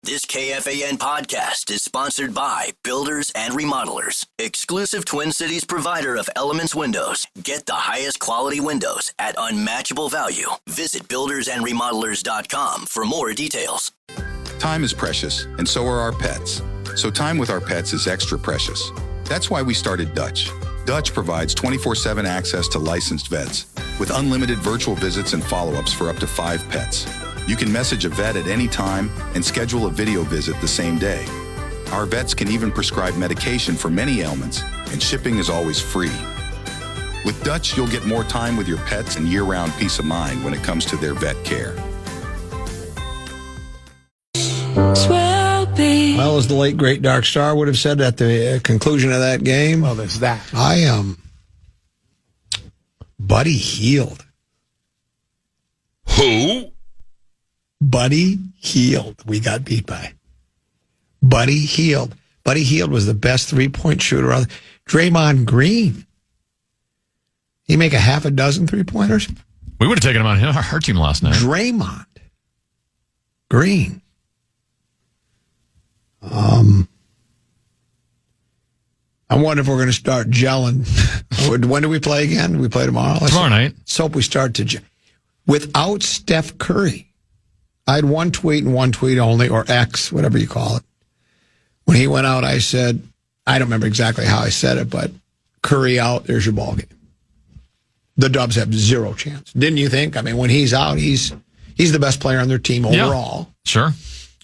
This KFAN podcast is sponsored by Builders and Remodelers, exclusive Twin Cities provider of Elements Windows. Get the highest quality windows at unmatchable value. Visit buildersandremodelers.com for more details. Time is precious, and so are our pets. So time with our pets is extra precious. That's why we started Dutch. Dutch provides 24/7 access to licensed vets with unlimited virtual visits and follow-ups for up to 5 pets. You can message a vet at any time and schedule a video visit the same day. Our vets can even prescribe medication for many ailments, and shipping is always free. With Dutch, you'll get more time with your pets and year-round peace of mind when it comes to their vet care. Well, as the late, great Dark Star would have said at the conclusion of that game, well, there's that. I am Buddy Hield. Who? Buddy Hield. We got beat by. Buddy Hield. Buddy Hield was the best three-point shooter on Draymond Green. He make a half a dozen three-pointers? We would have taken him on our team last night. Draymond Green. I wonder if we're going to start gelling. When do we play again? We play tomorrow? Tomorrow night. Let's hope we start to gel. Without Steph Curry, I had one tweet and one tweet only, or X, whatever you call it. When he went out, I said, I don't remember exactly how I said it, but Curry out, there's your ball game. The Dubs have zero chance. Didn't you think? I mean, when he's out, he's the best player on their team overall. Yeah, sure.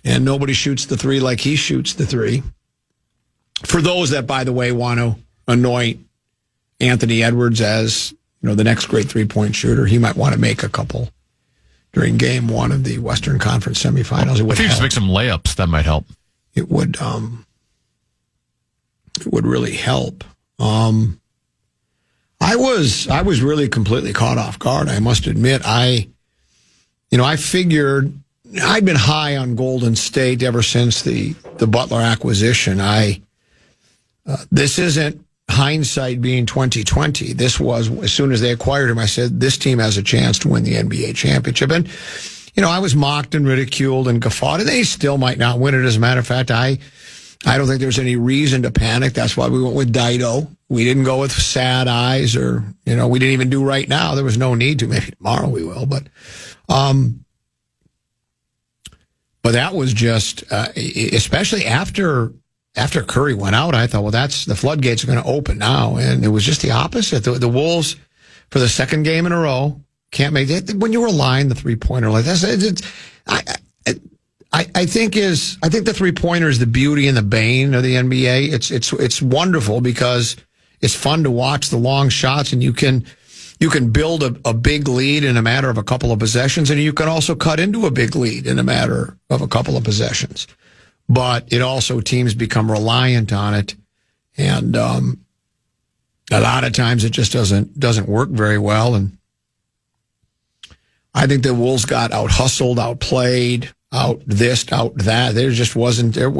And nobody shoots the three like he shoots the three. For those that, by the way, want to anoint Anthony Edwards as, the next great three-point shooter, he might want to make a couple during game one of the Western Conference semifinals. If you just make some layups, that might help. It would really help. I was really completely caught off guard. I must admit, I figured I'd been high on Golden State ever since the Butler acquisition. This isn't hindsight being 2020. This was, as soon as they acquired him, I said, this team has a chance to win the NBA championship. And, I was mocked and ridiculed and guffawed, and they still might not win it. As a matter of fact, I don't think there's any reason to panic. That's why we went with Dido. We didn't go with sad eyes or, we didn't even do right now. There was no need to. Maybe tomorrow we will, but that was just, especially after Curry went out, I thought, well, the floodgates are going to open now. And it was just the opposite. The Wolves, for the second game in a row, can't make it. When you rely the three-pointer like this, I think the three-pointer is the beauty and the bane of the NBA. It's wonderful because it's fun to watch the long shots, and you can build a big lead in a matter of a couple of possessions, and you can also cut into a big lead in a matter of a couple of possessions. But it also, teams become reliant on it, and a lot of times it just doesn't work very well. And I think the Wolves got out-hustled, outplayed, out-thised, out-that. There just wasn't there.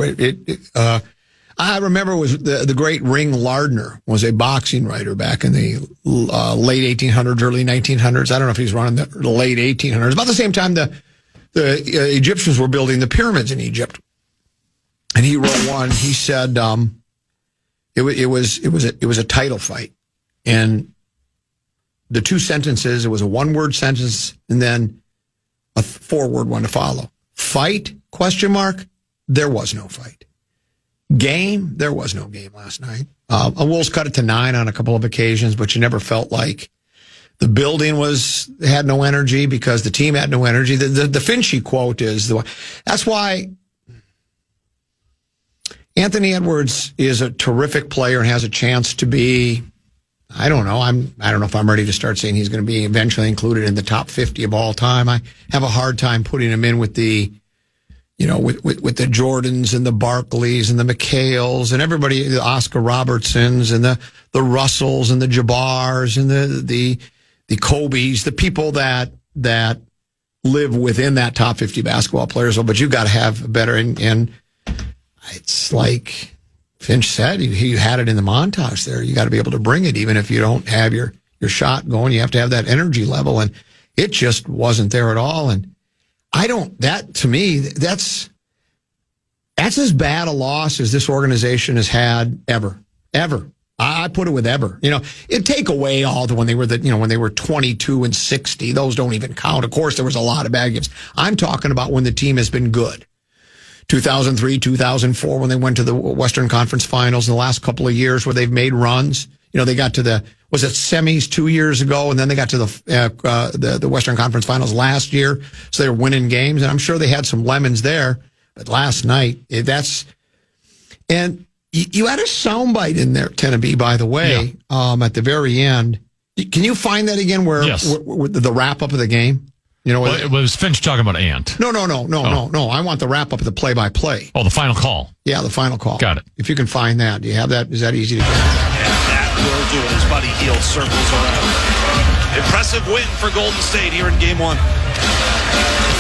I remember it was the great Ring Lardner was a boxing writer back in the late 1800s, early 1900s. I don't know if he's running the late 1800s. About the same time the Egyptians were building the pyramids in Egypt. And he wrote one. He said it was a title fight, and the two sentences. It was a one-word sentence and then a 4-word one to follow. Fight? ? There was no fight. Game? There was no game last night. Wolves cut it to 9 on a couple of occasions, but you never felt like the building had no energy because the team had no energy. The Finchy quote is that's why. Anthony Edwards is a terrific player and has a chance to be, I don't know if I'm ready to start saying he's going to be eventually included in the top 50 of all time. I have a hard time putting him in with the, with the Jordans and the Barkleys and the McHales and everybody, the Oscar Robertsons and the Russells and the Jabbars and the Kobe's, the people that live within that top 50 basketball players. But you've got to have better and it's like Finch said, he had it in the montage there. You got to be able to bring it, even if you don't have your shot going. You have to have that energy level, and it just wasn't there at all. And to me, that's That's as bad a loss as this organization has had ever. I put it with ever. It'd take away all the when they were 22-60. Those don't even count. Of course, there was a lot of bad games. I'm talking about when the team has been good. 2003, 2004, when they went to the Western Conference Finals, in the last couple of years where they've made runs. They got to the semis 2 years ago, and then they got to the Western Conference Finals last year. So they were winning games, and I'm sure they had some lemons there. But last night, and you had a soundbite in there, Tennessee, by the way, at the very end. Can you find that again? Where the wrap up of the game? It was Finch talking about Ant. No. I want the wrap up of the play-by-play. Oh, the final call. Yeah, the final call. Got it. If you can find that, do you have that? Is that easy to get? And that will do it as Buddy Hield circles around. Impressive win for Golden State here in Game 1.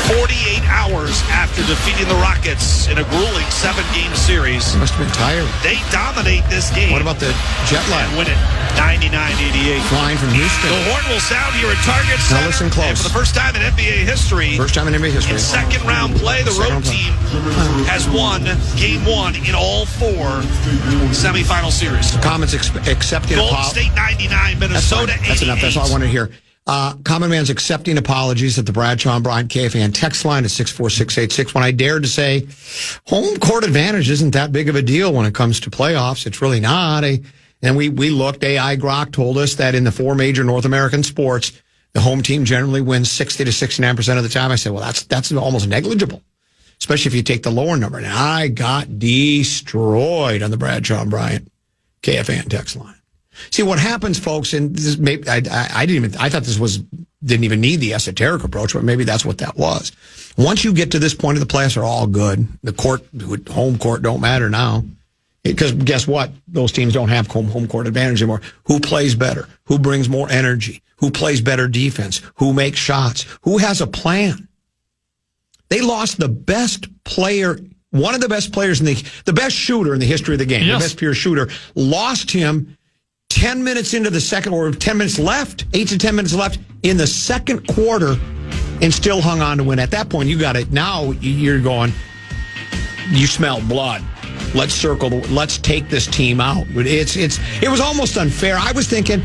48 hours after defeating the Rockets in a grueling 7-game series. They must have been tired. They dominate this game. What about the jet lag? And win it 99-88. Flying from Houston. The horn will sound here at Target Center. Now listen close. And for the first time in NBA history. In second round play, the road team has won Game 1 in all 4 semifinal series. Comments accepting Golden State 99, Minnesota 88. That's enough. That's all I want to hear. Common Man's accepting apologies at the Bradshaw and Bryant KFAN text line at 64686. When I dared to say home court advantage isn't that big of a deal when it comes to playoffs, it's really not. And we looked. AI Grok told us that in the 4 major North American sports, the home team generally wins 60 to 69% of the time. I said, well, that's almost negligible, especially if you take the lower number. And I got destroyed on the Bradshaw and Bryant KFAN text line. See what happens, folks, and this I thought this didn't even need the esoteric approach, but maybe that's what that was. Once you get to this point of the playoffs, are all good. The home court don't matter now. Because guess what? Those teams don't have home court advantage anymore. Who plays better? Who brings more energy? Who plays better defense? Who makes shots? Who has a plan? They lost the best player, one of the best players the best shooter in the history of the game, the best pure shooter, lost him 10 minutes into the second, or 10 minutes left, 8 to 10 minutes left in the second quarter, and still hung on to win. At that point, you got it. Now you're going, you smell blood. Let's let's take this team out. It was almost unfair. I was thinking,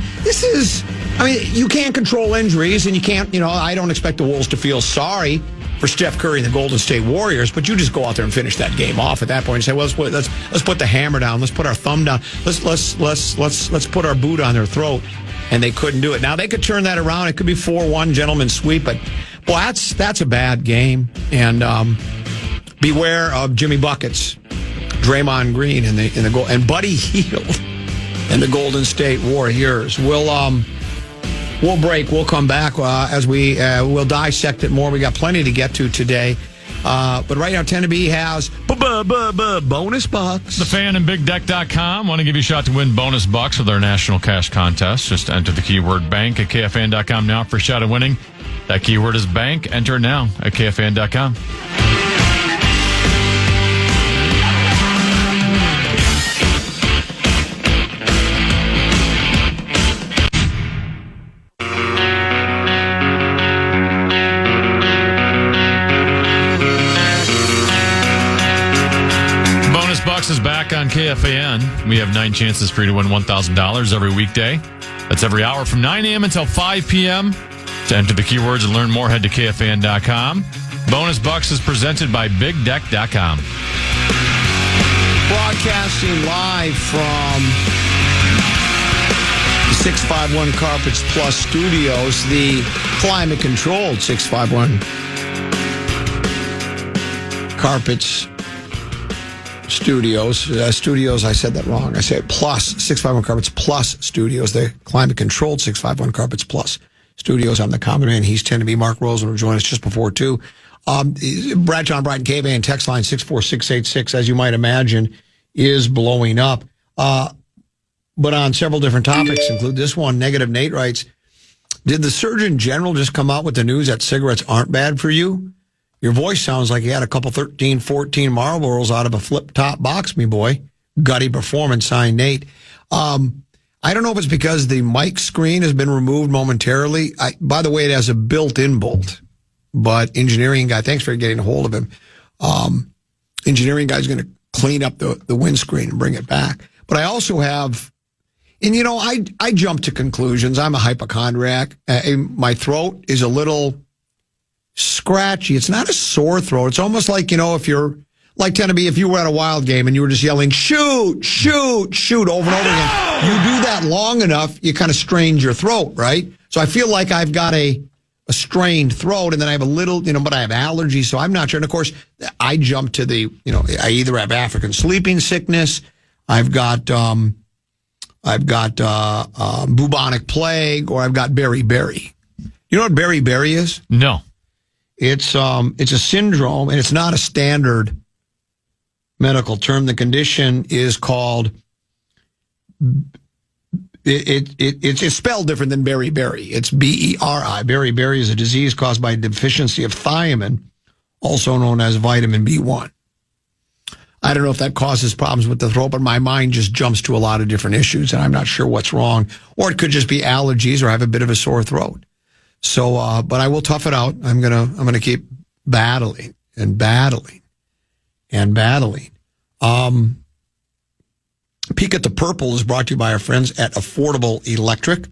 you can't control injuries, and you can't, I don't expect the Wolves to feel sorry for Steph Curry and the Golden State Warriors, but you just go out there and finish that game off at that point and say, well, let's put the hammer down, let's put our thumb down, let's put our boot on their throat, and they couldn't do it. Now they could turn that around. It could be 4-1 gentleman's sweep, but boy, that's a bad game. And beware of Jimmy Buckets, Draymond Green, and the goal, and Buddy Hield and the Golden State Warriors. We'll break. We'll come back as we'll dissect it more. We got plenty to get to today. But right now, Tennessee has bonus bucks. The Fan and BigDeck.com want to give you a shot to win bonus bucks with our national cash contest. Just enter the keyword bank at KFAN.com now for a shot at winning. That keyword is bank. Enter now at KFAN.com. Is back on KFAN. We have 9 chances for you to win $1,000 every weekday. That's every hour from 9 a.m. until 5 p.m. To enter the keywords and learn more, head to KFAN.com. Bonus Bucks is presented by BigDeck.com. Broadcasting live from the 651 Carpets Plus Studios, the climate-controlled 651 Carpets Studios, I said that wrong. I said plus 651 Carpets Plus Studios, the climate-controlled 651 Carpets Plus Studios. I'm the common man. He's Tennessee. Mark Rosen will join us just before 2. Bradshaw and Bryant KFAN text line 64686, as you might imagine, is blowing up. But on several different topics, include this one. Negative Nate writes, did the Surgeon General just come out with the news that cigarettes aren't bad for you? Your voice sounds like you had a couple 13, 14 Marlboros out of a flip-top box, me boy. Gutty performance, signed Nate. I don't know if it's because the mic screen has been removed momentarily. By the way, it has a built-in bolt. But engineering guy, thanks for getting a hold of him. engineering guy's going to clean up the windscreen and bring it back. But I also have, and I jump to conclusions. I'm a hypochondriac. My throat is a little scratchy. It's not a sore throat. It's almost like, if you're like Tennessee, if you were at a Wild game and you were just yelling, shoot, shoot, shoot over and over again, you do that long enough, you kind of strain your throat, right? So I feel like I've got a strained throat, and then I have a little, but I have allergies, so I'm not sure. And of course, I jump to the, I either have African sleeping sickness, I've got bubonic plague, or I've got beriberi. You know what beriberi is? No. It's a syndrome, and it's not a standard medical term. The condition is called, it's spelled different than beriberi. It's BERI. Beriberi is a disease caused by a deficiency of thiamine, also known as vitamin B1. I don't know if that causes problems with the throat, but my mind just jumps to a lot of different issues, and I'm not sure what's wrong. Or it could just be allergies, or I have a bit of a sore throat. So, but I will tough it out. I'm gonna keep battling and battling and battling. Peek at the Purple is brought to you by our friends at Affordable Electric,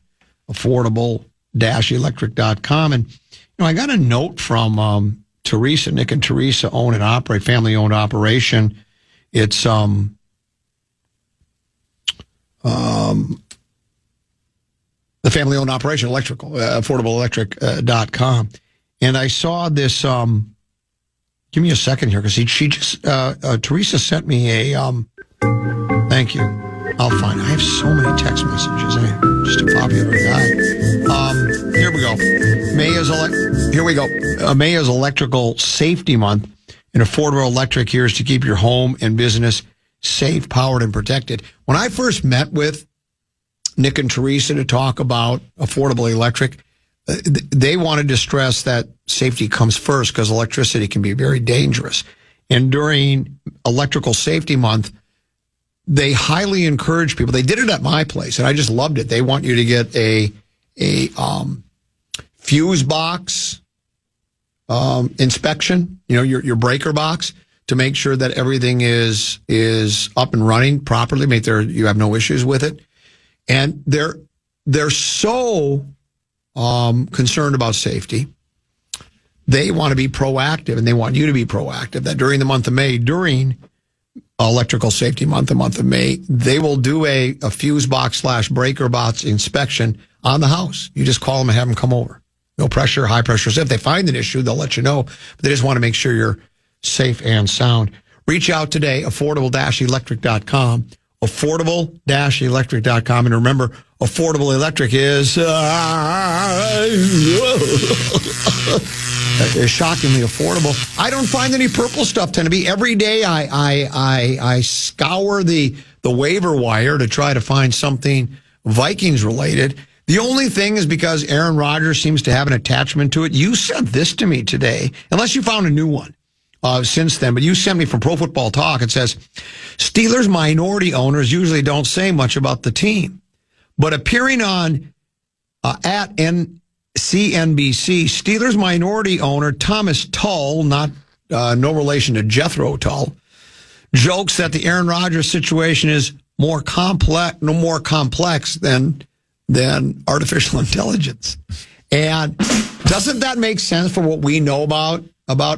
affordable-electric.com. And, I got a note from Teresa. Nick and Teresa own and operate, family-owned operation. It's the family-owned operation, electrical, affordable-electric.com. And I saw this, give me a second here, because she just, Teresa sent me a, thank you. I'll find it. I have so many text messages. Just a copy of every guy. Here we go. May is Electrical Safety Month, and Affordable Electric here is to keep your home and business safe, powered, and protected. When I first met with Nick and Teresa to talk about Affordable Electric, they wanted to stress that safety comes first, because electricity can be very dangerous. And during Electrical Safety Month, they highly encourage people. They did it at my place, and I just loved it. They want you to get a fuse box inspection, your breaker box, to make sure that everything is up and running properly, you have no issues with it. And they're so concerned about safety. They want to be proactive, and they want you to be proactive, that during the month of May, during Electrical Safety Month, the month of May, they will do a fuse box / breaker box inspection on the house. You just call them and have them come over. No pressure, high pressure. So if they find an issue, they'll let you know. But they just want to make sure you're safe and sound. Reach out today, affordable-electric.com, affordable-electric.com. And remember, Affordable Electric is shockingly affordable. I don't find any purple stuff, Tennessee. Every day I scour the waiver wire to try to find something Vikings related. The only thing is because Aaron Rodgers seems to have an attachment to it. You sent this to me today, unless you found a new one since then, but you sent me from Pro Football Talk. It says, Steelers minority owners usually don't say much about the team, but appearing on at CNBC, Steelers minority owner Thomas Tull, no relation to Jethro Tull, jokes that the Aaron Rodgers situation is more complex than artificial intelligence. And doesn't that make sense for what we know about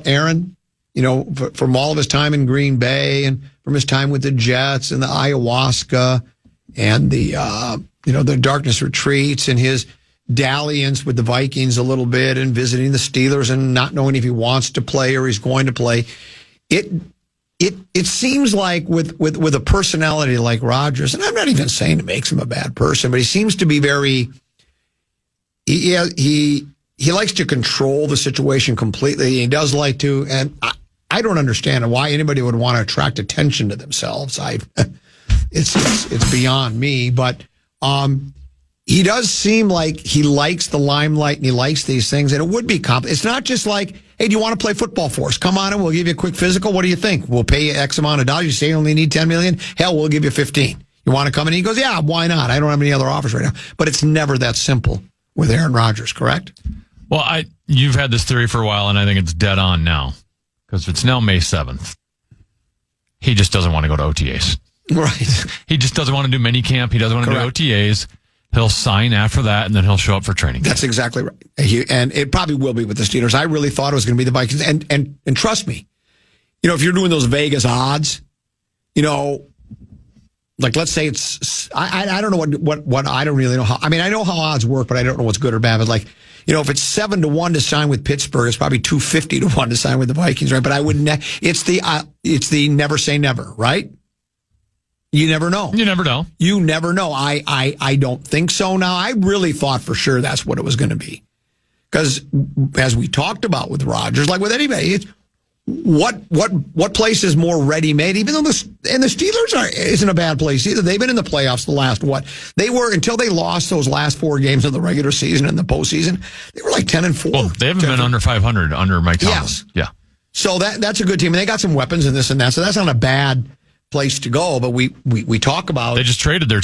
Aaron? From all of his time in Green Bay and from his time with the Jets and the ayahuasca and the darkness retreats and his dalliance with the Vikings a little bit and visiting the Steelers and not knowing if he wants to play or he's going to play. It seems like with a personality like Rodgers, and I'm not even saying it makes him a bad person, but he seems to be he likes to control the situation completely. He does like to, and I don't understand why anybody would want to attract attention to themselves. It's beyond me, but he does seem like he likes the limelight and he likes these things, and it would be it's not just like, hey, do you want to play football for us? Come on and we'll give you a quick physical. What do you think? We'll pay you X amount of dollars. You say you only need $10 million? Hell, we'll give you 15. You want to come in? He goes, yeah, why not? I don't have any other offers right now. But it's never that simple with Aaron Rodgers, correct? Well, you've had this theory for a while, and I think it's dead on now, because it's now May 7th. He just doesn't want to go to OTAs. Right. He just doesn't want to do mini camp. He doesn't want to do OTAs. He'll sign after that, and then he'll show up for training. That's exactly right. And it probably will be with the Steelers. I really thought it was going to be the Vikings. And trust me, if you're doing those Vegas odds, like let's say it's, I don't know what I don't really know how. I mean, I know how odds work, but I don't know what's good or bad. But like, if it's 7-1 to sign with Pittsburgh, it's probably 250-1 to sign with the Vikings, right? But I wouldn't. It's the never say never, right? You never know. You never know. You never know. I don't think so now. I really thought for sure that's what it was going to be. Because as we talked about with Rodgers, like with anybody, it's what place is more ready-made? Even though the Steelers isn't a bad place either. They've been in the playoffs the last, they were, until they lost those last 4 games of the regular season and the postseason, they were like 10-4. Well, they haven't been under 500 under Mike Tomlin. Yes. Yeah. So that's a good team. And they got some weapons and this and that. So that's not a bad place to go, but we talk about. They just traded their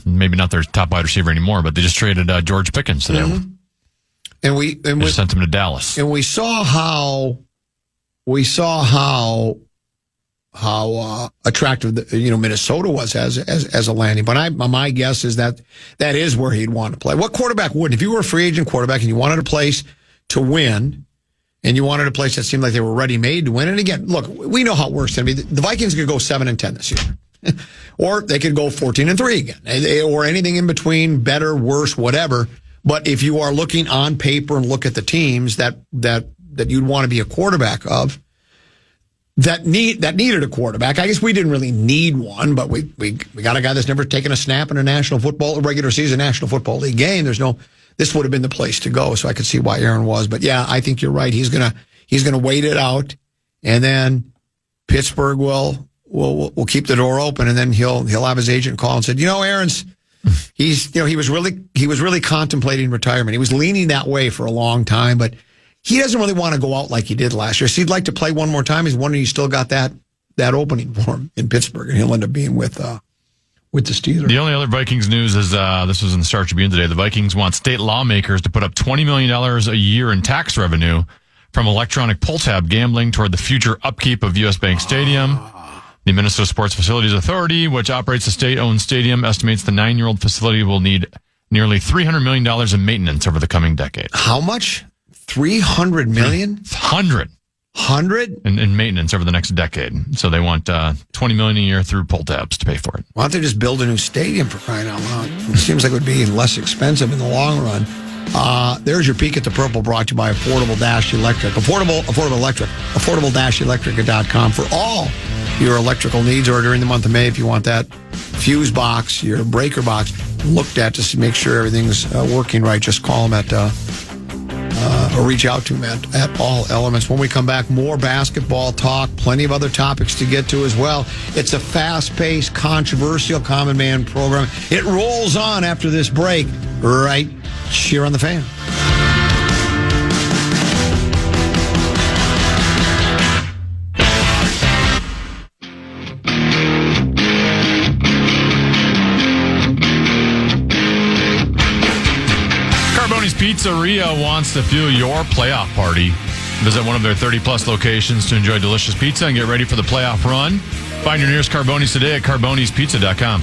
maybe not their top wide receiver anymore, but they just traded George Pickens today. Mm-hmm. And we sent him to Dallas. And we saw how attractive Minnesota was as a landing. But my guess is that is where he'd want to play. What quarterback wouldn't? If you were a free agent quarterback and you wanted a place to win, and you wanted a place that seemed like they were ready-made to win. And again, look, we know how it works. I mean, the Vikings could go 7-10 this year, or they could go 14-3 again, or anything in between, better, worse, whatever. But if you are looking on paper and look at the teams that you'd want to be a quarterback of, that needed a quarterback. I guess we didn't really need one, but we got a guy that's never taken a snap in a regular season National Football League game. This would have been the place to go, so I could see why Aaron was. But yeah, I think you're right. He's gonna wait it out, and then Pittsburgh will keep the door open, and then he'll have his agent call and said, Aaron's he was really contemplating retirement. He was leaning that way for a long time, but he doesn't really want to go out like he did last year. So he'd like to play one more time. He's wondering, he's still got that opening for him in Pittsburgh, and he'll end up being with the Steelers. The only other Vikings news is this was in the Star Tribune today. The Vikings want state lawmakers to put up $20 million a year in tax revenue from electronic pull tab gambling toward the future upkeep of U.S. Bank Stadium. The Minnesota Sports Facilities Authority, which operates the state-owned stadium, estimates the 9-year-old facility will need nearly $300 million in maintenance over the coming decade. How much? $300 million? 100 in maintenance over the next decade. So they want $20 million a year through pull tabs to pay for it. Why don't they just build a new stadium, for crying out loud? It seems like it would be less expensive in the long run. There's your peek at the purple, brought to you by Affordable-Electric. Affordable-Electric.com for all your electrical needs, or during the month of May if you want that fuse box, your breaker box looked at to make sure everything's working right. Just call them or reach out to them at All Elements. When we come back, more basketball talk, plenty of other topics to get to as well. It's a fast-paced, controversial Common Man program. It rolls on after this break, right here on The Fan. Pizzeria wants to fuel your playoff party. Visit one of their 30-plus locations to enjoy delicious pizza and get ready for the playoff run. Find your nearest Carbonis today at carbonispizza.com.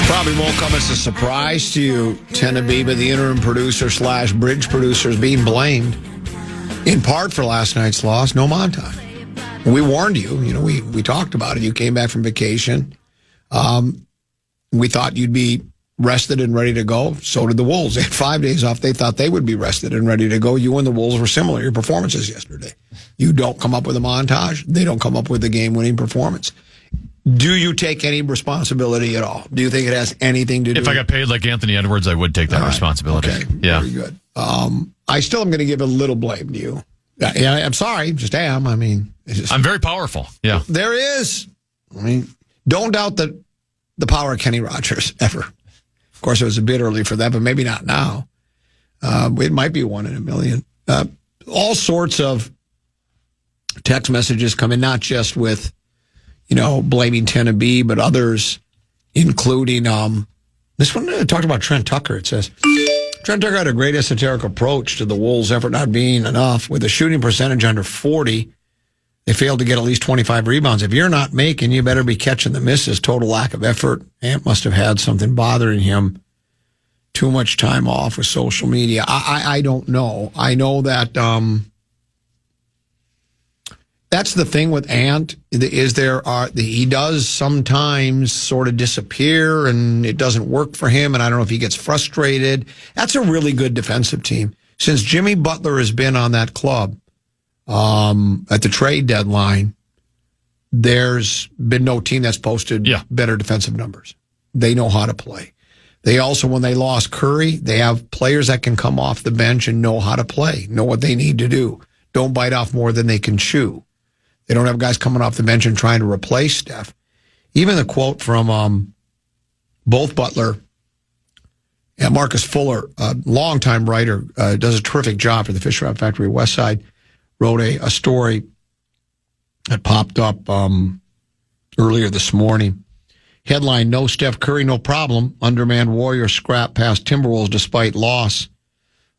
Probably won't come as a surprise to you, Tennessee, but the interim producer / bridge producer is being blamed in part for last night's loss. No montage. We warned you. We talked about it. You came back from vacation. We thought you'd be rested and ready to go. So did the Wolves. They had 5 days off. They thought they would be rested and ready to go. You and the Wolves were similar, your performances yesterday. You don't come up with a montage. They don't come up with a game-winning performance. Do you take any responsibility at all? Do you think it has anything to do If I got paid like Anthony Edwards, I would take that responsibility. Okay, yeah. Very good. I still am going to give a little blame to you. Yeah, I'm sorry, just am. I mean, I'm very powerful. Yeah. There is. I mean, don't doubt the power of Kenny Rodgers, ever. Of course, it was a bit early for that, but maybe not now. It might be 1 in a million. All sorts of text messages come in, not just with, blaming Tennessee, but others, including this one talked about Trent Tucker. It says, Trent Tucker had a great esoteric approach to the Wolves' effort not being enough. With a shooting percentage under 40, They failed to get at least 25 rebounds. If you're not making, you better be catching the misses. Total lack of effort. Ant must have had something bothering him. Too much time off with social media. I don't know. I know that that's the thing with Ant, is he does sometimes sort of disappear and it doesn't work for him, and I don't know if he gets frustrated. That's a really good defensive team. Since Jimmy Butler has been on that club, at the trade deadline, there's been no team that's posted better defensive numbers. They know how to play. They also, when they lost Curry, they have players that can come off the bench and know how to play, know what they need to do. Don't bite off more than they can chew. They don't have guys coming off the bench and trying to replace Steph. Even the quote from both Butler and Marcus Fuller, a longtime writer, does a terrific job for the Fisher Rod Factory West Side, wrote a story that popped up earlier this morning. Headline, no Steph Curry, no problem. Undermanned Warriors scrap past Timberwolves despite loss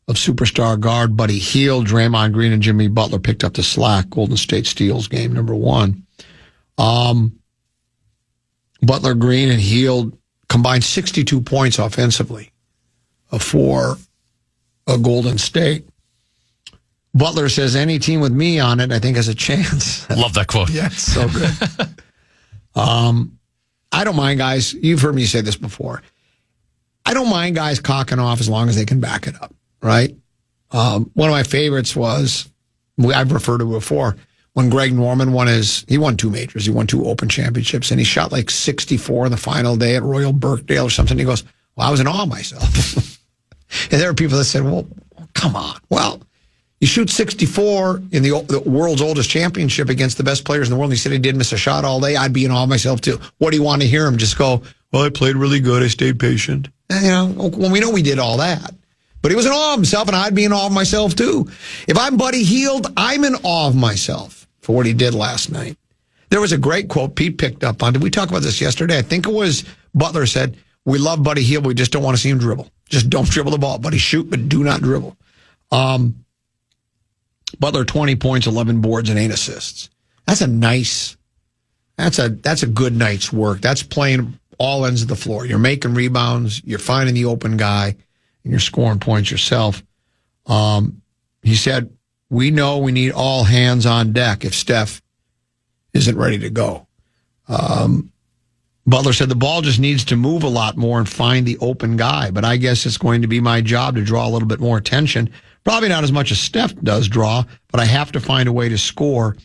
of superstar guard Buddy Hield. Draymond Green and Jimmy Butler picked up the slack. Golden State steals game number 1. Butler, Green, and Hield combined 62 points offensively for Golden State. Butler says, any team with me on it, I think, has a chance. Love that quote. Yeah, it's so good. I don't mind guys. You've heard me say this before. I don't mind guys cocking off as long as they can back it up, right? One of my favorites was, I've referred to it before, when Greg Norman he won 2 majors. He won 2 Open championships, and he shot like 64 in the final day at Royal Birkdale or something. He goes, well, I was in awe of myself. And there were people that said, well, come on. Well, you shoot 64 in the world's oldest championship against the best players in the world. And he said he didn't miss a shot all day. I'd be in awe of myself too. What do you want to hear him? Just go, well, I played really good. I stayed patient. Well, we know we did all that. But he was in awe of himself, and I'd be in awe of myself too. If I'm Buddy Hield, I'm in awe of myself for what he did last night. There was a great quote Pete picked up on. Did we talk about this yesterday? I think it was Butler said, we love Buddy Hield, we just don't want to see him dribble. Just don't dribble the ball. Buddy, shoot, but do not dribble. Butler, 20 points, 11 boards, and 8 assists. That's a good night's work. That's playing all ends of the floor. You're making rebounds, you're finding the open guy, and you're scoring points yourself. He said, we know we need all hands on deck if Steph isn't ready to go. Butler said the ball just needs to move a lot more and find the open guy, but I guess it's going to be my job to draw a little bit more attention. Probably not as much as Steph does draw, but I have to find a way to score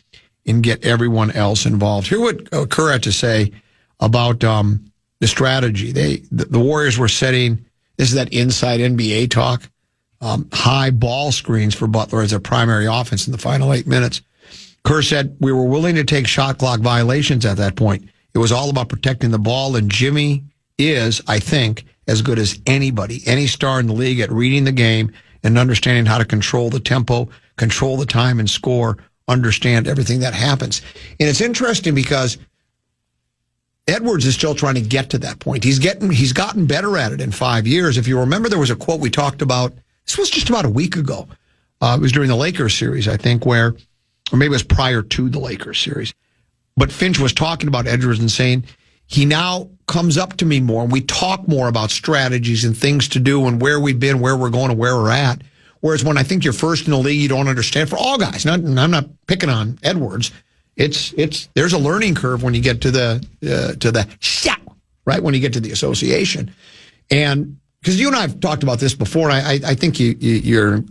and get everyone else involved. Hear what Kerr had to say about the strategy. The Warriors were setting, this is that inside NBA talk, high ball screens for Butler as their primary offense in the final 8 minutes. Kerr said, we were willing to take shot clock violations at that point. It was all about protecting the ball, and Jimmy is, I think, as good as anybody, any star in the league at reading the game and understanding how to control the tempo, control the time, and score, understand everything that happens. And it's interesting because Edwards is still trying to get to that point. He's gotten better at it in 5 years. If you remember, there was a quote we talked about, this was just about a week ago. It was during the Lakers series, I think, or maybe it was prior to the Lakers series. But Finch was talking about Edwards and saying, he now comes up to me more, and we talk more about strategies and things to do and where we've been, where we're going, and where we're at. Whereas when I think you're first in the league, you don't understand. For all guys, I'm not picking on Edwards. There's a learning curve when you get to the shot, right? When you get to the association, and because you and I have talked about this before, and I think you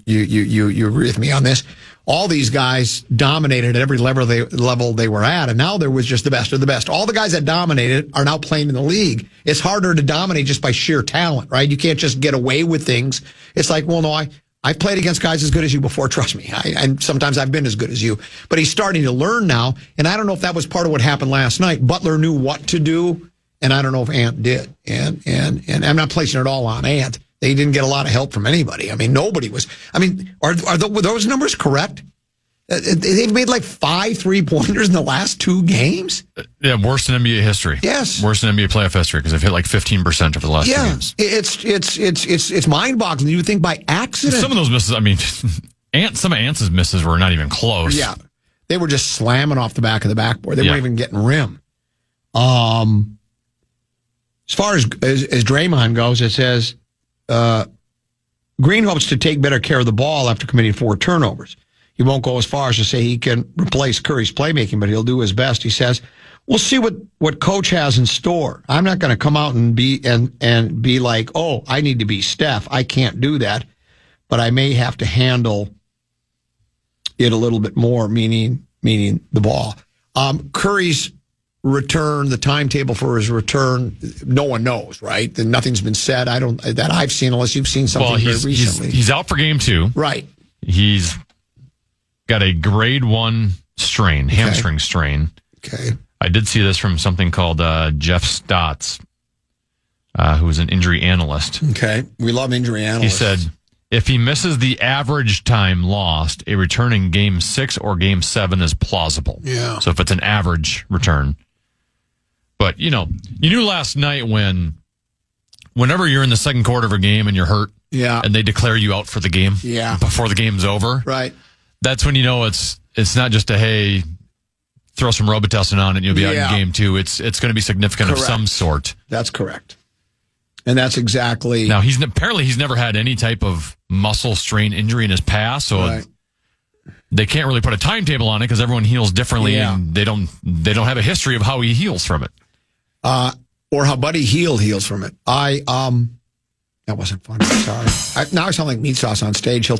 agree with me on this. All these guys dominated at every level they were at, and now there was just the best of the best. All the guys that dominated are now playing in the league. It's harder to dominate just by sheer talent, right? You can't just get away with things. It's like, well, no, I've played against guys as good as you before, trust me. And sometimes I've been as good as you. But he's starting to learn now, and I don't know if that was part of what happened last night. Butler knew what to do, and I don't know if Ant did. And I'm not placing it all on Ant. They didn't get a lot of help from anybody. I mean, nobody was. I mean, were those numbers correct? They've made like 5 3-pointers in the last 2 games. Yeah, worse in NBA history. Yes, worse in NBA playoff history because they've hit like 15% over the last 2 games. It's mind-boggling. You would think by accident. Some of those misses. I mean, some of Ant's misses were not even close. Yeah, They were just slamming off the back of the backboard. They weren't even getting rim. As far as Draymond goes, it says Green hopes to take better care of the ball after committing 4 turnovers. He won't go as far as to say he can replace Curry's playmaking, but he'll do his best. He says, "We'll see what Coach has in store. I'm not going to come out and be like, oh, I need to be Steph. I can't do that, but I may have to handle it a little bit more, meaning the ball." Curry's return, the timetable for his return, no one knows, right? Nothing's been said. That I've seen, unless you've seen something very recently. He's out for game 2. Right. He's got a grade 1 strain, hamstring strain. Okay. I did see this from something called Jeff Stotts, who is an injury analyst. Okay. We love injury analysts. He said, if he misses the average time lost, a return in game 6 or game 7 is plausible. Yeah. So if it's an average return. But, you knew last night whenever you're in the second quarter of a game and you're hurt, and they declare you out for the game before the game's over, right? That's when you know it's not just a, hey, throw some Robitussin on it and you'll be out in game 2. It's going to be significant of some sort. That's correct. And that's exactly... Now, he's never had any type of muscle strain injury in his past, so they can't really put a timetable on it because everyone heals differently, and they don't have a history of how he heals from it. Or how Buddy Hield heals from it. That wasn't funny. Sorry. Now I sound like meat sauce on stage. He'll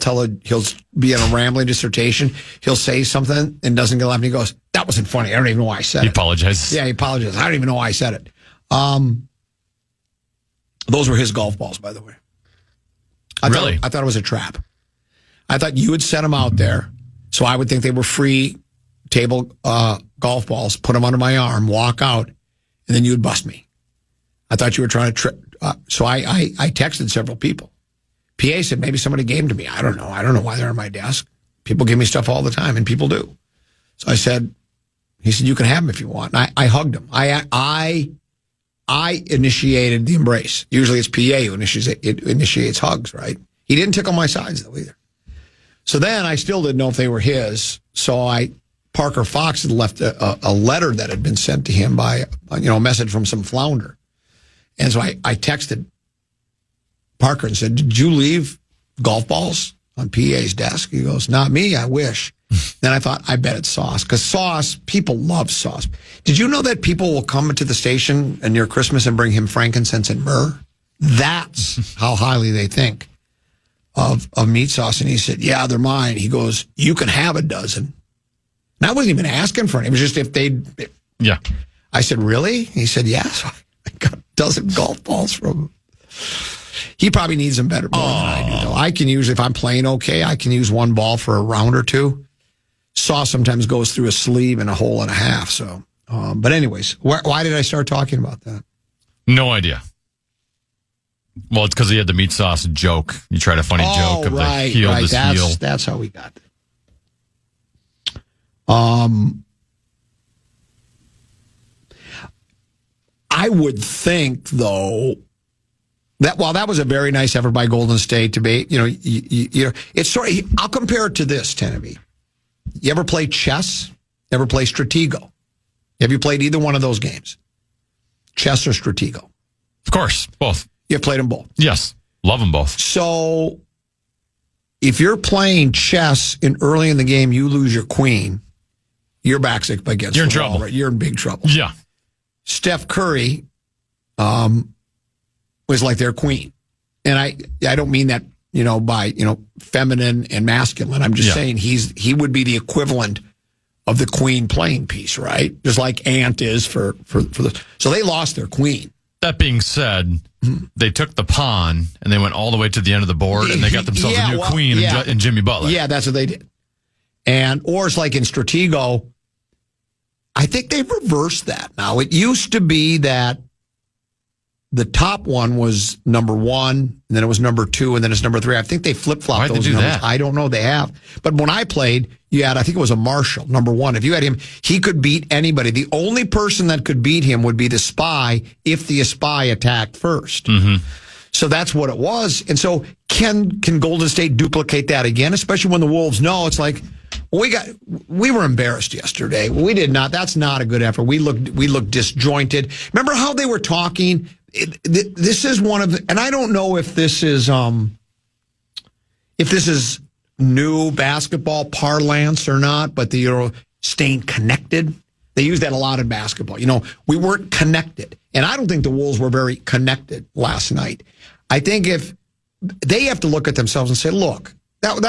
be in a rambling dissertation. He'll say something and doesn't get left. And he goes, "That wasn't funny. I don't even know why I said it." He apologizes. Yeah, he apologizes. I don't even know why I said it. Those were his golf balls, by the way. I thought it was a trap. I thought you would set them out there, so I would think they were free table golf balls, put them under my arm, walk out, and then you would bust me. I thought you were trying to trip. So I texted several people. PA said maybe somebody gave them to me. I don't know. I don't know why they're on my desk. People give me stuff all the time, and people do. So he said, you can have them if you want. And I hugged him. I initiated the embrace. Usually it's PA who initiates hugs, right? He didn't tickle my sides, though, either. So then I still didn't know if they were his. So Parker Fox had left a letter that had been sent to him by, a message from some flounder. And so I texted Parker and said, "Did you leave golf balls on PA's desk?" He goes, "Not me, I wish." Then I thought, I bet it's Sauce. Because people love Sauce. Did you know that people will come to the station near Christmas and bring him frankincense and myrrh? That's how highly they think of meat sauce. And he said, "Yeah, they're mine." He goes, "You can have a dozen." And I wasn't even asking for it. It was just if they'd... Yeah. I said, "Really?" He said, "Yeah." So I got a dozen golf balls from him. He probably needs them better more than I do, though. I can usually, if I'm playing okay, I can use one ball for a round or two. Sauce sometimes goes through a sleeve and a hole and a half. So, but anyways, why did I start talking about that? No idea. Well, it's because he had the meat sauce joke. You tried a funny joke of the heel. That's how we got it. I would think, though, that while that was a very nice effort by Golden State to be, it's sort of, I'll compare it to this, Teneby. You ever play chess? Ever play Stratego? Have you played either one of those games? Chess or Stratego? Of course, both. You've played them both? Yes, love them both. So, if you're playing chess and early in the game you lose your queen, your back's against You're in the trouble. wall, right? You're in big trouble. Yeah. Steph Curry was like their queen. And I don't mean that, by, feminine and masculine. I'm just saying he would be the equivalent of the queen playing piece, right? Just like Ant is for the... So they lost their queen. That being said, they took the pawn and they went all the way to the end of the board and they got themselves a new queen in Jimmy Butler. Yeah, that's what they did. Or it's like in Stratego, I think they've reversed that now. It used to be that the top one was number 1, and then it was number 2, and then it's number 3. I think they flip-flopped those numbers. That? I don't know. They have. But when I played, you had, I think it was a Marshall, number 1. If you had him, he could beat anybody. The only person that could beat him would be the spy if the spy attacked first. Mm-hmm. So that's what it was. And so can Golden State duplicate that again, especially when the Wolves know? It's like, We were embarrassed yesterday. We did not. That's not a good effort. We looked disjointed. Remember how they were talking? This is one of the, and I don't know if this is new basketball parlance or not, but staying connected. They use that a lot in basketball. We weren't connected. And I don't think the Wolves were very connected last night. I think if they have to look at themselves and say, look, that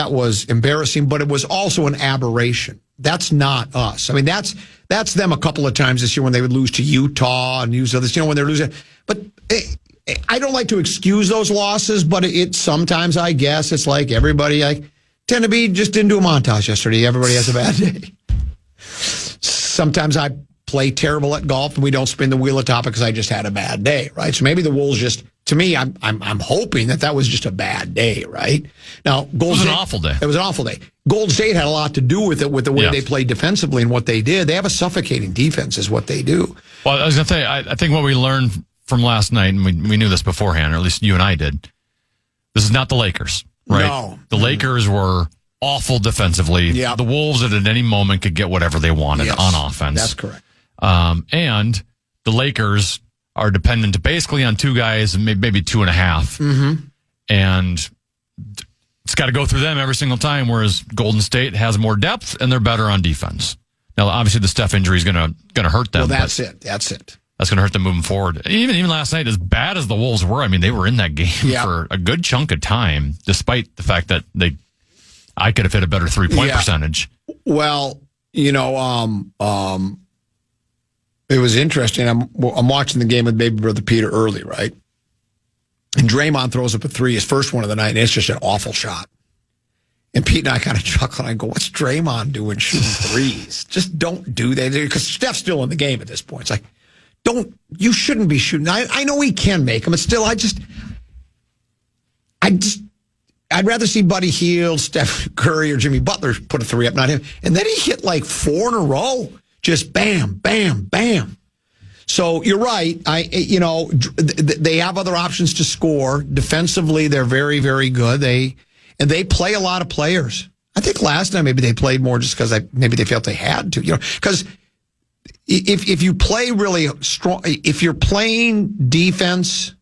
was embarrassing, but it was also an aberration. That's not us. I mean, that's them a couple of times this year when they would lose to Utah and use others, when they're losing. But I don't like to excuse those losses, but it sometimes, I guess, it's like everybody, tend to be just into a montage yesterday. Everybody has a bad day. Sometimes I play terrible at golf and we don't spin the wheel atop it because I just had a bad day, right? So maybe the Wolves to me, I'm hoping that was just a bad day, right? Now, it was an awful day. It was an awful day. Golden State had a lot to do with it, with the way they played defensively and what they did. They have a suffocating defense is what they do. Well, I was going to say, I think what we learned from last night, and we knew this beforehand, or at least you and I did, this is not the Lakers. Right. No. The Lakers were awful defensively. Yep. The Wolves at any moment could get whatever they wanted on offense. That's correct. And the Lakers are dependent basically on two guys, maybe 2.5. Mm-hmm. And it's got to go through them every single time, whereas Golden State has more depth and they're better on defense. Now, obviously, the Steph injury is going to hurt them. Well, that's it. That's going to hurt them moving forward. Even last night, as bad as the Wolves were, I mean, they were in that game for a good chunk of time, despite the fact that I could have hit a better 3-point percentage. Well, it was interesting. I'm watching the game with baby brother Peter early, right? And Draymond throws up a three, his first one of the night, and it's just an awful shot. And Pete and I kind of chuckle, and I go, what's Draymond doing shooting threes? Just don't do that. Because Steph's still in the game at this point. It's like, you shouldn't be shooting. I know he can make them, but still, I'd rather see Buddy Hield, Steph Curry, or Jimmy Butler put a three up, not him. And then he hit like 4 in a row. Just bam, bam, bam. So you're right. They have other options to score. Defensively, they're very, very good. They play a lot of players. I think last time maybe they played more just because maybe they felt they had to. Because if you play really strong, if you're playing defense,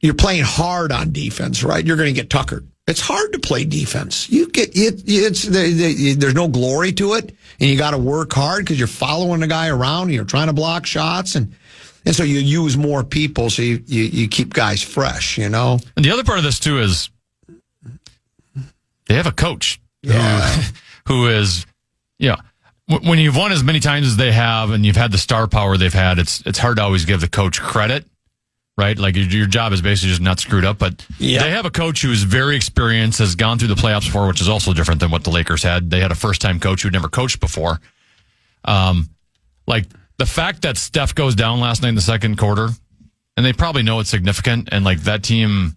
you're playing hard on defense, right? You're going to get tuckered. It's hard to play defense. You get there's no glory to it, and you got to work hard because you're following the guy around and you're trying to block shots, and so you use more people, so you keep guys fresh, And the other part of this too is they have a coach who is, when you've won as many times as they have, and you've had the star power they've had, it's hard to always give the coach credit. Right? Like your job is basically just not screwed up, but they have a coach who is very experienced, has gone through the playoffs before, which is also different than what the Lakers had. They had a first-time coach who'd never coached before. Like the fact that Steph goes down last night in the second quarter, and they probably know it's significant, and like that team,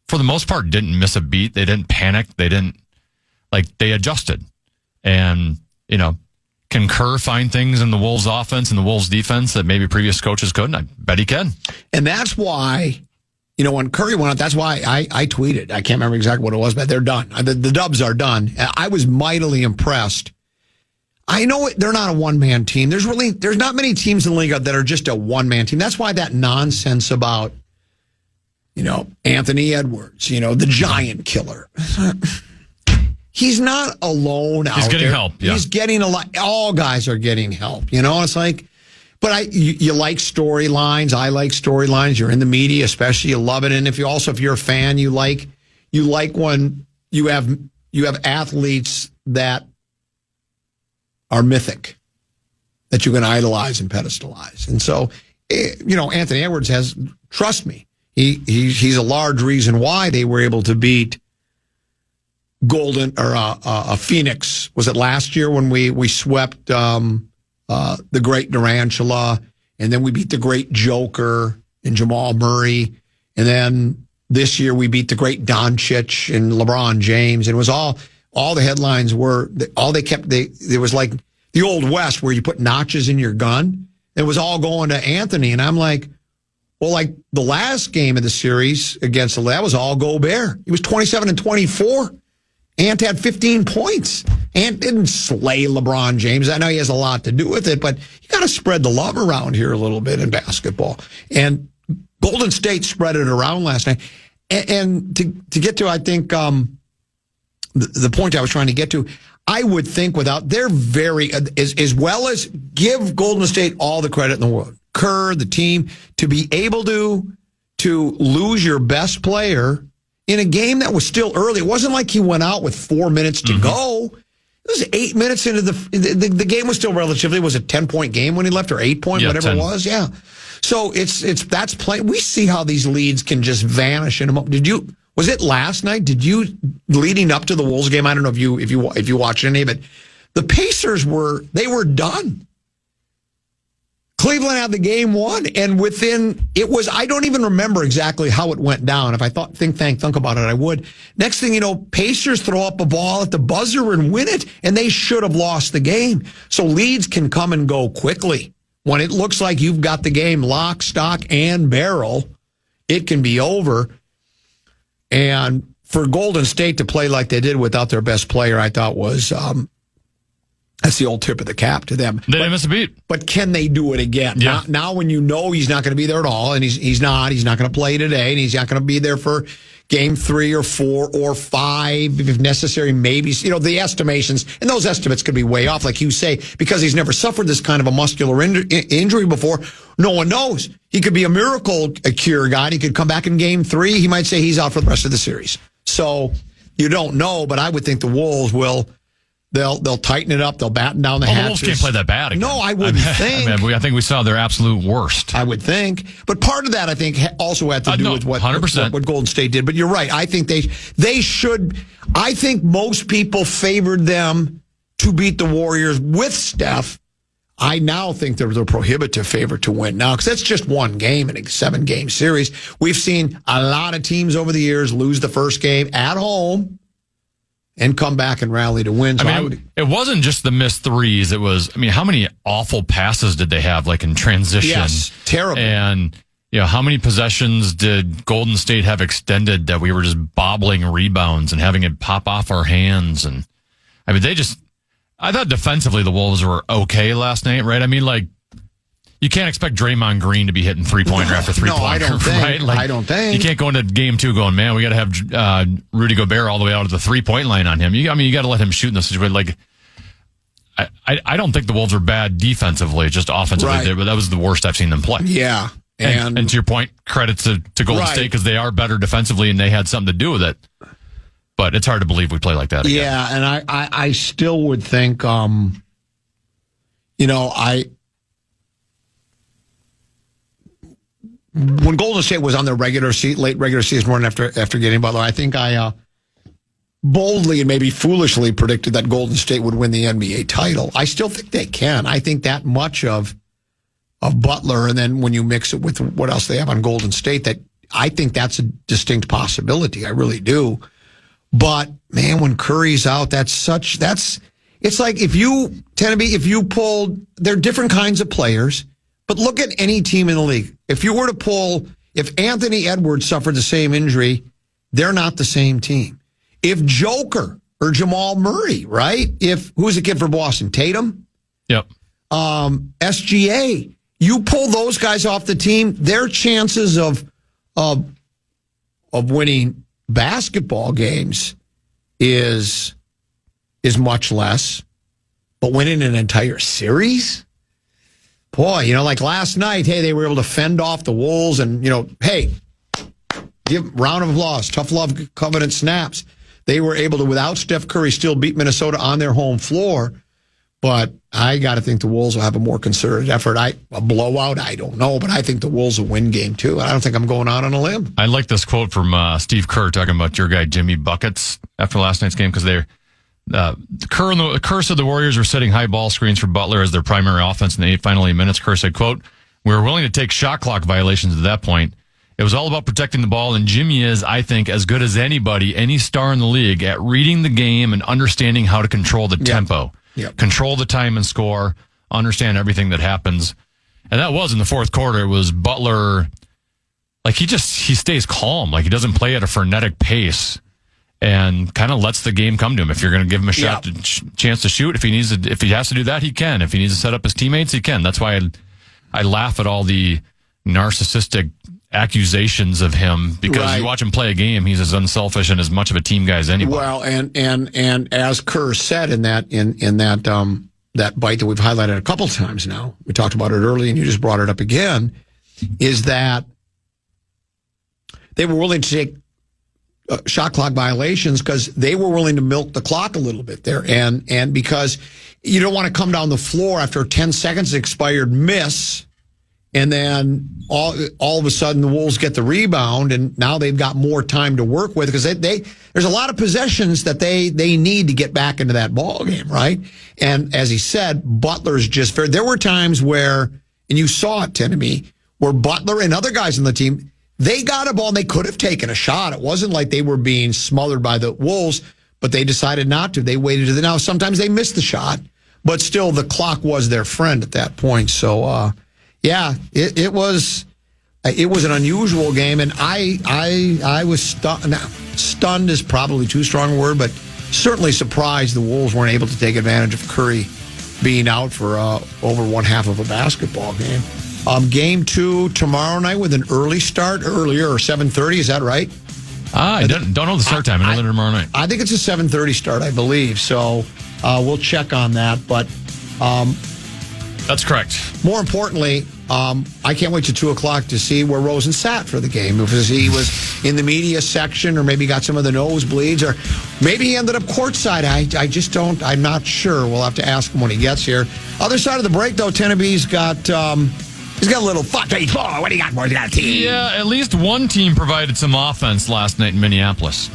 for the most part, didn't miss a beat. They didn't panic. They adjusted. And, can Kerr find things in the Wolves offense and the Wolves defense that maybe previous coaches couldn't? I bet he can. And that's why, when Curry went out, that's why I tweeted. I can't remember exactly what it was, but they're done. The Dubs are done. I was mightily impressed. I know they're not a one-man team. There's not many teams in the league that are just a one-man team. That's why that nonsense about, Anthony Edwards, the giant killer. He's not alone out there. He's getting help. Yeah. He's getting a lot. All guys are getting help. It's like, but you like storylines. I like storylines. You're in the media, especially. You love it. And if you're a fan, you like when you have athletes that are mythic, that you can idolize and pedestalize. And so, Anthony Edwards trust me, he's a large reason why they were able to beat a Phoenix. Was it last year when we swept the great Durantula, and then we beat the great Joker and Jamal Murray, and then this year we beat the great Doncic and LeBron James, and it was all the headlines were it was like the Old West where you put notches in your gun. It was all going to Anthony, and I'm like, well, like the last game of the series that was all Gobert. He was 27 and 24. Ant had 15 points. Ant didn't slay LeBron James. I know he has a lot to do with it, but you got to spread the love around here a little bit in basketball. And Golden State spread it around last night. And to get to, I think, the point I was trying to get to, I would think they're very, as well as give Golden State all the credit in the world. Kerr, the team, to be able to lose your best player in a game that was still early. It wasn't like he went out with 4 minutes to go. It was 8 minutes into the game was still relatively, was a 10-point game when he left, or 8-point, whatever 10. it was. Yeah. So that's play. We see how these leads can just vanish in a moment. Was it last night? Did you, leading up to the Wolves game? I don't know if you watched any of it. The Pacers were done. Cleveland had the game won, and I don't even remember exactly how it went down. If I think about it, I would. Next thing you know, Pacers throw up a ball at the buzzer and win it, and they should have lost the game. So leads can come and go quickly. When it looks like you've got the game lock, stock, and barrel, it can be over. And for Golden State to play like they did without their best player, I thought was that's the old tip of the cap to them. They didn't miss a beat. But can they do it again? Yeah. Now when you know he's not going to be there at all, and he's not going to play today, and he's not going to be there for game 3 or 4 or 5, if necessary, maybe. The estimations, and those estimates could be way off, like you say, because he's never suffered this kind of a muscular injury before. No one knows. He could be a miracle cure guy. He could come back in game 3. He might say he's out for the rest of the series. So you don't know, but I would think the Wolves will. They'll tighten it up. They'll batten down the hatches. The Wolves can't play that bad again. No, I wouldn't think. I think we saw their absolute worst. I would think. But part of that, I think, also had to do with what Golden State did. But you're right. I think they should. I think most people favored them to beat the Warriors with Steph. I now think they're the prohibitive favorite to win now, because that's just one game in a 7-game series. We've seen a lot of teams over the years lose the first game at home and come back and rally to win. So it wasn't just the missed threes. It was, how many awful passes did they have, like in transition? Yes, terrible. And, how many possessions did Golden State have extended that we were just bobbling rebounds and having it pop off our hands? And, I thought defensively the Wolves were okay last night, right? You can't expect Draymond Green to be hitting three-pointer after three-pointer, I don't think. right? I don't think. You can't go into game 2 going, man, we got to have Rudy Gobert all the way out of the three-point line on him. You got to let him shoot in this situation. I don't think the Wolves are bad defensively, just offensively. Right. But that was the worst I've seen them play. Yeah. And to your point, credit to Golden State, because they are better defensively and they had something to do with it. But it's hard to believe we play like that again. Yeah, and I still would think, when Golden State was on their late regular season run after getting Butler, I think I boldly and maybe foolishly predicted that Golden State would win the NBA title. I still think they can. I think that much of Butler, and then when you mix it with what else they have on Golden State, that I think that's a distinct possibility. I really do. But man, when Curry's out, it's like if you pulled, they're different kinds of players. But look at any team in the league. If you were to pull, if Anthony Edwards suffered the same injury, they're not the same team. If Joker or Jamal Murray, right? Who's the kid for Boston? Tatum? Yep. SGA. You pull those guys off the team, their chances of winning basketball games is much less. But winning an entire series? Boy, like last night, hey, they were able to fend off the Wolves and, hey, give round of applause, tough love covenant snaps. They were able to, without Steph Curry, still beat Minnesota on their home floor. But I got to think the Wolves will have a more concerted effort. A blowout, I don't know, but I think the Wolves will win game 2. I don't think I'm going out on a limb. I like this quote from Steve Kerr talking about your guy Jimmy Buckets after last night's game, because they're Kerr said the Warriors were setting high ball screens for Butler as their primary offense in the final 8 minutes. Kerr said, quote, "We were willing to take shot clock violations at that point. It was all about protecting the ball, and Jimmy is, I think, as good as anybody, any star in the league, at reading the game and understanding how to control the tempo, control the time and score, understand everything that happens." And that was in the fourth quarter. It was Butler, he stays calm. He doesn't play at a frenetic pace. and kind of lets the game come to him. If you're going to give him a shot, chance to shoot, if he has to do that, he can. If he needs to set up his teammates, he can. That's why I laugh at all the narcissistic accusations of him, because you watch him play a game, he's as unselfish and as much of a team guy as anybody. Well, and as Kerr said in that that bite that we've highlighted a couple times now, we talked about it early and you just brought it up again, is that they were willing to take shot clock violations because they were willing to milk the clock a little bit there. And because you don't want to come down the floor after 10 seconds expired, miss, and then all of a sudden the Wolves get the rebound, and now they've got more time to work with, because there's a lot of possessions that they need to get back into that ball game, right? And as he said, Butler's just fair. There were times where, and you saw it, Tenemy, where Butler and other guys on the team, they got a ball and they could have taken a shot. It wasn't like they were being smothered by the Wolves, but they decided not to. They waited to now. Sometimes they missed the shot, but still the clock was their friend at that point. So, yeah, it was an unusual game, and I was stunned. Now, stunned is probably too strong a word, but certainly surprised the Wolves weren't able to take advantage of Curry being out for over one half of a basketball game. Game 2 tomorrow night with an early start, earlier, or 7:30. Is that right? I don't know the start time. I know they're tomorrow night. I think it's a 7:30 start, I believe. So we'll check on that. But that's correct. More importantly, I can't wait till 2 o'clock to see where Rosen sat for the game. If he was in the media section, or maybe got some of the nosebleeds, or maybe he ended up courtside. I just don't. I'm not sure. We'll have to ask him when he gets here. Other side of the break, though, Tenneby's got. He's got a little fuck. What do you got, boys? You got a team. Yeah, at least one team provided some offense last night in Minneapolis.